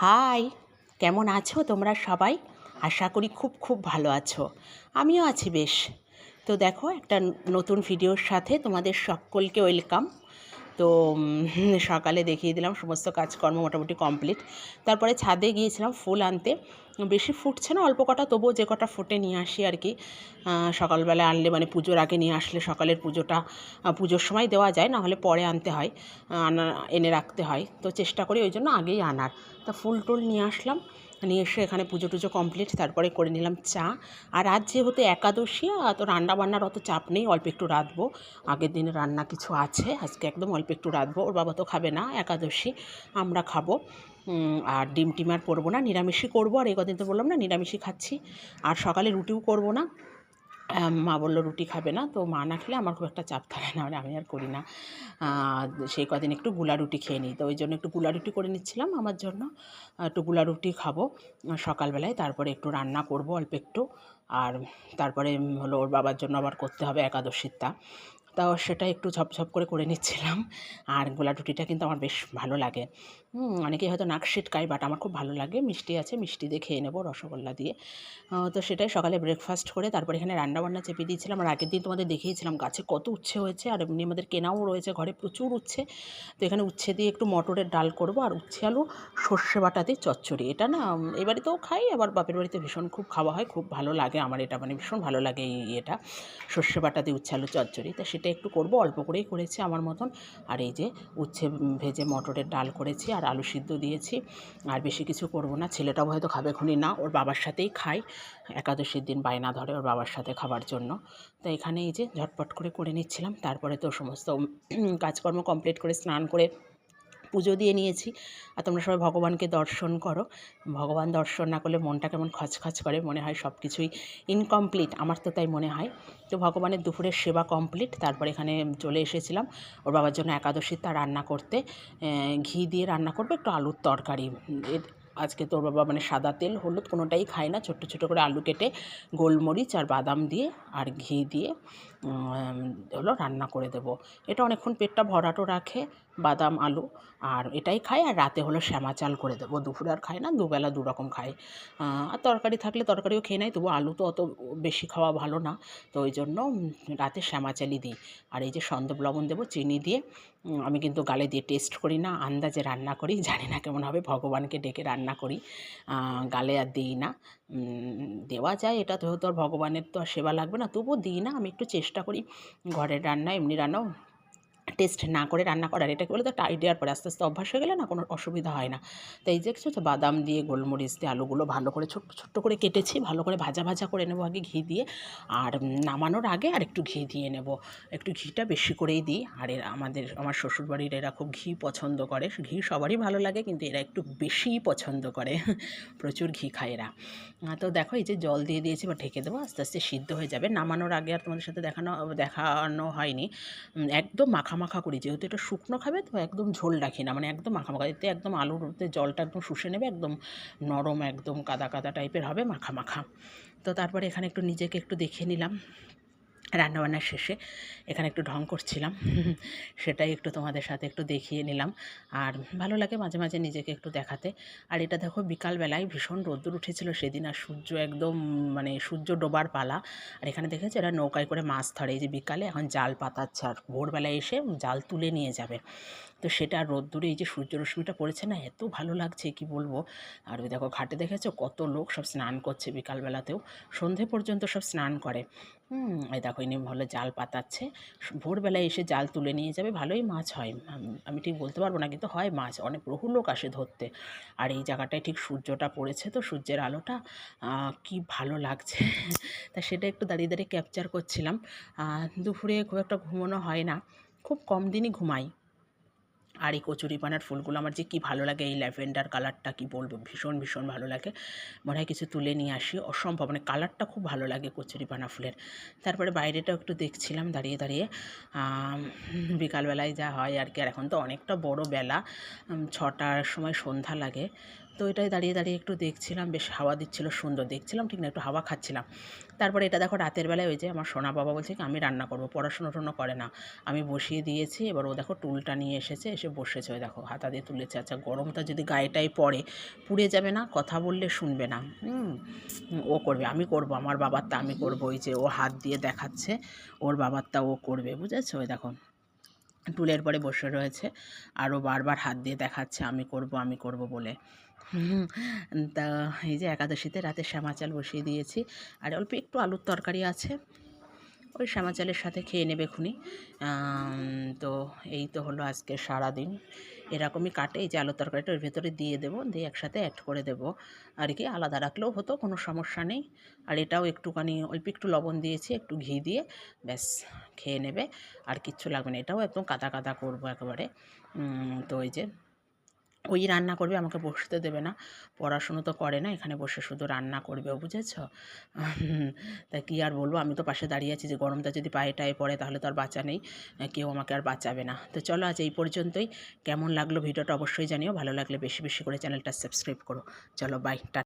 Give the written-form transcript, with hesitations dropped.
High, কেমন আছো তোমরা সবাই? আশা করি খুব খুব ভালো আছো। আমিও আছি বেশ। তো দেখো, একটা নতুন ভিডিওর সাথে তোমাদের সকলকে ওয়েলকাম। তো সকালে দেখিয়ে দিলাম সমস্ত কাজকর্ম মোটামুটি কমপ্লিট। তারপরে ছাদে গিয়েছিলাম ফুল আনতে। বেশি ফুটছে না, অল্প কটা, তবুও যে কটা ফুটে নিয়ে আসি আর কি। সকালবেলা আনলে মানে পুজোর আগে নিয়ে আসলে সকালের পুজোটা পুজোর সময় দেওয়া যায়, না হলে পরে আনতে হয়, এনে রাখতে হয়। তো চেষ্টা করি ওই জন্য আগেই আনার। তা ফুল টুল নিয়ে আসলাম, নিয়ে এসে এখানে পুজো টুজো কমপ্লিট। তারপরে করে নিলাম চা। আর আজ যেহেতু একাদশী, তো রান্নাবান্নার অত চাপ নেই, অল্প একটু রাঁধবো। আগের দিনে রান্না কিছু আছে, আজকে একদম অল্প একটু রাঁধবো। ওর বাবা তো খাবে না একাদশী, আমরা খাবো। আর ডিম টিম আর করবো না, নিরামিষই করবো। আর এই কদিন তো বললাম না নিরামিষই খাচ্ছি। আর সকালে রুটিও করবো না। মা বললো রুটি খাবে না, তো মা না খেলে আমার খুব একটা চাপ থাকে না, মানে আমি আর করি না। সেই কদিন একটু গুলা রুটি খেয়ে নিই, তো ওই জন্য একটু গুলা রুটি করে নিচ্ছিলাম আমার জন্য। একটু গুলা রুটি খাবো সকালবেলায়। তারপরে একটু রান্না করব অল্প একটু। আর তারপরে হলো ওর বাবার জন্য আবার করতে হবে একাদশীরটা, তাও সেটা একটু ঝপঝপ করে নিচ্ছিলাম। আর গোলা রুটিটা কিন্তু আমার বেশ ভালো লাগে। অনেকেই হয়তো নাক সিটকায়, বাট আমার খুব ভালো লাগে। মিষ্টি আছে, মিষ্টি দিয়ে খেয়ে নেবো, রসগোল্লা দিয়ে। তো সেটাই সকালে ব্রেকফাস্ট করে তারপর এখানে রান্নাবান্না চেপে দিয়েছিলাম। আর আগের দিন তোমাদের দেখিয়েছিলাম গাছে কত উচ্ছে হয়েছে, আর এমনি আমাদের কেনাও রয়েছে ঘরে প্রচুর উচ্ছে। তো এখানে উচ্ছে দিয়ে একটু মটরের ডাল করব, আর উচ্ছে আলু সর্ষে বাটা দিয়ে চচ্চড়ি। এটা না এই বাড়িতেও খাই, আবার বাপের বাড়িতে ভীষণ খুব খাওয়া হয়, খুব ভালো লাগে আমার এটা, মানে ভীষণ ভালো লাগে এই এটা সর্ষে বাটা দিয়ে উচ্ছে আলু চচ্চড়ি। তো সেটা একটু করব, অল্প করেই করেছি আমার মতন। আর এই যে উচ্ছে ভেজে মটরের ডাল করেছি, আর আলু সিদ্ধ দিয়েছি। আর বেশি কিছু করব না, ছেলেটাও হয়তো খাবে খুনি না, ওর বাবার সাথেই খায়। একাদশীর দিন বায়না ধরে ওর বাবার সাথে খাবার জন্য। তো এখানে এই যে ঝটপট করে নিচ্ছিলাম। তারপরে তো সমস্ত কাজকর্ম কমপ্লিট করে স্নান করে পুজো দিয়ে নিয়েছি। আর তোমরা সবাই ভগবানকে দর্শন করো। ভগবান দর্শন না করলে মনটা কেমন খচখচ করে, মনে হয় সব কিছুই ইনকমপ্লিট, আমার তো তাই মনে হয়। তো ভগবানের দুপুরের সেবা কমপ্লিট, তারপর এখানে চলে এসেছিলাম ওর বাবার জন্য একাদশীর তা রান্না করতে। ঘি দিয়ে রান্না করবো, একটু আলুর তরকারি। আজকে তোর বাবা মানে সাদা তেল হলুদ কোনোটাই খায় না, ছোট্টো ছোটো করে আলু কেটে গোলমরিচ আর বাদাম দিয়ে আর ঘি দিয়ে হলো রান্না করে দেবো। এটা অনেকক্ষণ পেটটা ভরাটও রাখে, বাদাম আলু, আর এটাই খায়। আর রাতে হলো শ্যামা চাল করে দেবো, দুপুরে আর খায় না, দুবেলা দুরকম খায়। আর তরকারি থাকলে তরকারিও খেয়ে নেয়, তবু আলু তো অত বেশি খাওয়া ভালো না, তো ওই জন্য রাতে শ্যামা চালই দিই। আর এই যে সন্দব লবণ দেবো চিনি দিয়ে। আমি কিন্তু গালে দিয়ে টেস্ট করি না, আন্দাজে রান্না করি, জানি না কেমন হবে, ভগবানকে ডেকে রান্না করি, গালে আর দিই না। দেওয়া যায়, এটা তো আর ভগবানের তো আর সেবা লাগবে না, তবুও দিই না। আমি একটু চেষ্টা করি ঘরের রান্না, এমনি রান্নাও টেস্ট না করে রান্না করার। এটা কি বলে তো, একটা আইডিয়ার পরে আস্তে আস্তে অভ্যাস হয়ে গেলে না কোনো অসুবিধা হয় না। তো এই যে কিছু বাদাম দিয়ে গোলমরিচ দিয়ে আলুগুলো ভালো করে ছোট্ট ছোট্ট করে কেটেছি, ভালো করে ভাজা ভাজা করে নেবো আগে ঘি দিয়ে। আর নামানোর আগে আর একটু ঘি দিয়ে নেব, একটু ঘিটা বেশি করেই দিই। আর আমার শ্বশুরবাড়ির এরা খুব ঘি পছন্দ করে, ঘি সবারই ভালো লাগে, কিন্তু এরা একটু বেশিই পছন্দ করে, প্রচুর ঘি খায় এরা। তো দেখো এই যে জল দিয়ে দিয়েছি, বা ঢেকে দেবো, আস্তে আস্তে সিদ্ধ হয়ে যাবে। নামানোর আগে আর তোমাদের সাথে দেখানো হয়নি, একদম মাখা মাখা করি, যেহেতু এটা শুকনো খাবে, তো একদম ঝোল রাখি না, মানে একদম মাখা মাখা, এতে একদম আলুতে জলটা একদম শুষে নেবে, একদম নরম, একদম কাদা কাদা টাইপের হবে, মাখা মাখা। তো তারপরে এখানে একটু নিজেকে একটু দেখিয়ে নিলাম রান্নাবান্নার শেষে, এখানে একটু ঢং করছিলাম, সেটাই একটু তোমাদের সাথে একটু দেখিয়ে নিলাম। আর ভালো লাগে মাঝে মাঝে নিজেকে একটু দেখাতে। আর এটা দেখো বিকালবেলায় ভীষণ রোদ্দুর উঠেছিল সেদিন, আর সূর্য একদম মানে সূর্য ডোবার পালা। আর এখানে দেখেছি এরা নৌকায় করে মাছ ধরে, এই যে বিকালে এখন জাল পাতাচ্ছে, আর ভোরবেলায় এসে জাল তুলে নিয়ে যাবে। তো সেটা রোদ্দুরে এই যে সূর্যরশ্মিটা পড়েছে না, এত ভালো লাগছে কি বলবো। আর ওই দেখো ঘাটে দেখেছো কত লোক সব স্নান করছে, বিকালবেলাতেও সন্ধে পর্যন্ত সব স্নান করে। এই দেখো ইনি হলো জাল পাতাচ্ছে, ভোরবেলায় এসে জাল তুলে নিয়ে যাবে, ভালোই মাছ হয়। আমি ঠিক বলতে পারবো না, কিন্তু হয় মাছ, অনেক বহু লোক আসে ধরতে। আর এই জায়গাটায় ঠিক সূর্যটা পড়েছে, তো সূর্যের আলোটা কি ভালো লাগছে, তা সেটা একটু দাঁড়িয়ে দাঁড়িয়ে ক্যাপচার করছিলাম। দুপুরে খুব একটা ঘুমানো হয় না, খুব কম দিনই ঘুমাই। আর এই কচুরিপানার ফুলগুলো আমার যে কী ভালো লাগে, এই ল্যাভেন্ডার কালারটা কি বলবো, ভীষণ ভীষণ ভালো লাগে। মনে হয় কিছু তুলে নিয়ে আসি, অসম্ভব, মানে কালারটা খুব ভালো লাগে কচুরিপানা ফুলের। তারপরে বাইরেটাও একটু দেখছিলাম দাঁড়িয়ে দাঁড়িয়ে, বিকালবেলায় যা হয় আর কি। আর এখন তো অনেকটা বড় বেলা, 6টার সময় সন্ধ্যা লাগে। তো এটাই দাঁড়িয়ে দাঁড়িয়ে একটু দেখছিলাম, বেশ হাওয়া দিচ্ছিল, সুন্দর দেখছিলাম, ঠিক না, একটু হাওয়া খাচ্ছিলাম। তারপরে এটা দেখো রাতের বেলায় ওই যে আমার সোনা বাবা বলছে কি আমি রান্না করবো, পড়াশুনো টুনো করে না, আমি বসিয়ে দিয়েছি। এবার ও দেখো টুলটা নিয়ে এসেছে, এসে এসে বসেছে, ওই দেখো হাতা দিয়ে তুলেছে। আচ্ছা গরমটা যদি গায়েটাই পড়ে পুড়ে যাবে না, কথা বললে শুনবে না। ও করবে, আমি করব, আমার বাবারটা আমি করব। ওই যে ও হাত দিয়ে দেখাচ্ছে ওর বাবারটা ও করবে, বুঝেছো? ওই দেখো টুলের পরে বসে রয়েছে আর ও বারবার হাত দিয়ে দেখাচ্ছে আমি করব বলে। তা এই যে একাদশীতে রাতে শ্যামা চাল বসিয়ে দিয়েছি, আর অল্প একটু আলুর তরকারি আছে, ওই শ্যামা চালের সাথে খেয়ে নেবে খুনি। তো এই তো হলো আজকে সারাদিন, এরকমই কাটে। এই যে আলুর তরকারিটা ওর ভেতরে দিয়ে দেবো, দিয়ে একসাথে অ্যাড করে দেবো আর কি। আলাদা রাখলেও হতো, কোনো সমস্যা নেই। আর এটাও একটুখানি অল্প একটু লবণ দিয়েছি, একটু ঘি দিয়ে, ব্যাস খেয়ে নেবে, আর কিচ্ছু লাগবে না। এটাও একদম কাদা কাদা করবো একেবারে। তো ওই যে ওই রান্না করবে, আমাকে বসতে দেবে না, পড়াশুনো তো করে না, এখানে বসে শুধু রান্না করবে, বুঝেছ? তা কী আর বলবো, আমি তো পাশে দাঁড়িয়ে আছি, যে গরমটা যদি পায়ে টায়ে পড়ে তাহলে তো আর বাঁচা নেই, কেউ আমাকে আর বাঁচাবে না। তো চলো আজ এই পর্যন্তই। কেমন লাগলো ভিডিওটা অবশ্যই জানিও, ভালো লাগলে বেশি বেশি করে চ্যানেলটা সাবস্ক্রাইব করো। চলো বাই, টাটা।